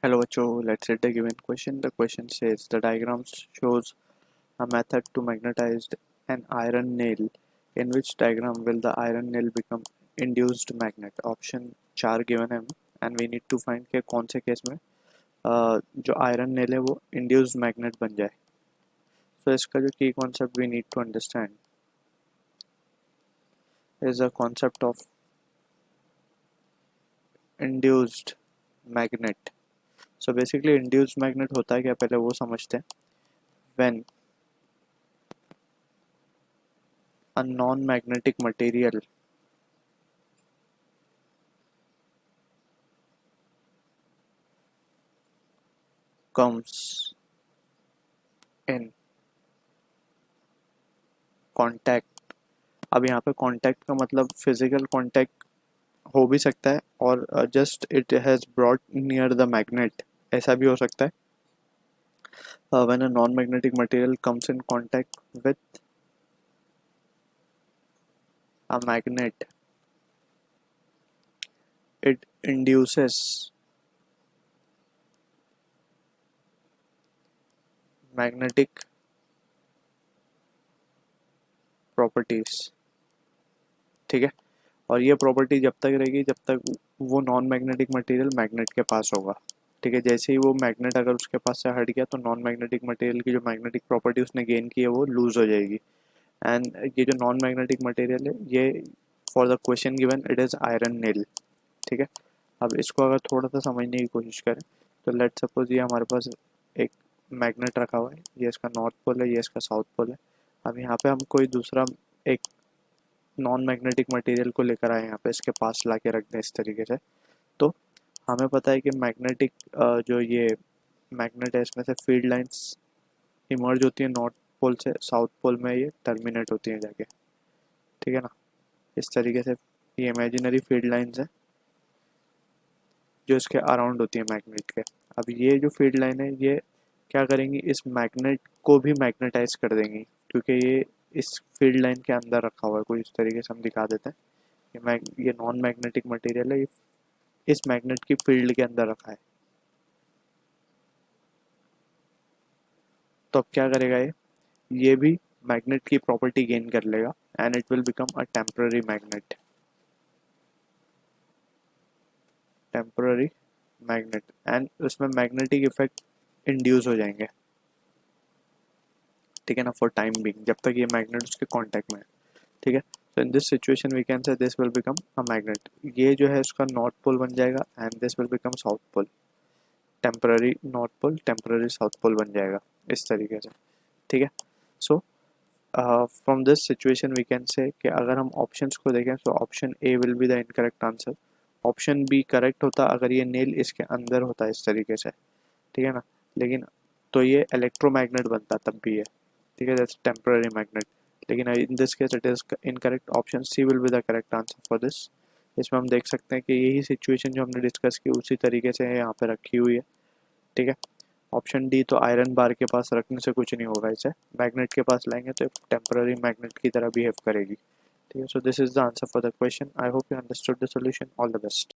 Hello बच्चों, let's read the given question. The question says the diagram shows a method to magnetize an iron nail. In which diagram will the iron nail become induced magnet? Option 4 given है and we need to find कि कौन से case में जो iron nail है वो induced magnet बन जाए. So इसका जो key concept we need to understand is the concept of induced magnet. So basically induced magnet होता है क्या, पहले वो समझते हैं. When a non-magnetic material comes in contact. अब यहाँ पे contact का मतलब physical contact हो भी सकता है और just it has brought near the magnet, ऐसा भी हो सकता है. When a non-magnetic material comes in contact with a magnet, it induces magnetic properties. ठीक है, और ये प्रॉपर्टी जब तक रहेगी जब तक वो नॉन मैग्नेटिक मटेरियल मैग्नेट के पास होगा. ठीक है, जैसे ही वो मैग्नेट अगर उसके पास से हट गया तो नॉन मैग्नेटिक मटेरियल की जो मैग्नेटिक प्रॉपर्टी उसने गेन की है वो लूज हो जाएगी. एंड ये जो नॉन मैग्नेटिक मटेरियल है ये for the question given it is iron nail. ठीक है, अब इसको अगर थोड़ा सा समझने की कोशिश करें तो लेट सपोज ये हमारे पास एक मैग्नेट रखा हुआ है, ये इसका नॉर्थ पोल है, ये इसका साउथ पोल है. अब यहाँ पे हम कोई दूसरा एक नॉन मैग्नेटिक मटेरियल को लेकर आए यहाँ पे इसके पास ला के रख दें इस तरीके से, तो हमें पता है कि मैग्नेटिक जो ये मैग्नेट है इसमें से फील्ड लाइंस इमर्ज होती है नॉर्थ पोल से, साउथ पोल में ये टर्मिनेट होती हैं जाके. ठीक है ना, इस तरीके से ये इमेजिनरी फील्ड लाइंस हैं जो इसके अराउंड होती है मैग्नेट के. अब ये जो फील्ड लाइन है ये क्या करेंगी, इस मैग्नेट को भी मैग्नेटाइज कर देंगी क्योंकि ये इस फील्ड लाइन के अंदर रखा हुआ है. कोई इस तरीके से हम दिखा देते हैं ये नॉन मैग्नेटिक मटेरियल है, ये इस मैग्नेट की फील्ड के अंदर रखा है. तो अब क्या करेगा ये भी मैग्नेट की प्रॉपर्टी गेन कर लेगा and it will become a temporary magnet. Temporary magnet and उसमें मैग्नेटिक इफेक्ट इंड्यूस हो जाएंगे. ठीक है ना, फॉर टाइम बिंग जब तक ये मैग्नेट उसके कांटेक्ट में है. ठीक है, तो in this situation we can say this will become a magnet. ये जो है उसका नॉर्थ पोल बन जाएगा and this will become south pole. Temporary north pole temporary south pole बन जाएगा इस तरीके से. ठीक है, so from this situation we can say कि अगर हम ऑप्शंस को देखें तो option A will be the incorrect answer. Option B correct होता अगर ये नेल इसके अंदर होता इस तरीके से. ठीक है ना, लेकिन तो ये इलेक्ट्रोमैग्नेट बनता तब भी है. ठीक है, दैट्स टेम्पररी मैग्नेट. लेकिन in this case it is incorrect. Option C will be the correct answer for this. इसमें हम देख सकते हैं कि यही सिचुएशन जो हमने डिस्कस की उसी तरीके से यहाँ पे रखी हुई है. ठीक है, ऑप्शन डी तो आयरन बार के पास रखने से कुछ नहीं होगा, इसे मैग्नेट के पास लाएंगे तो टेम्पररी मैग्नेट की तरह बिहेव करेगी. ठीक है, so this is the answer for the question. I hope you understood the solution. All the best.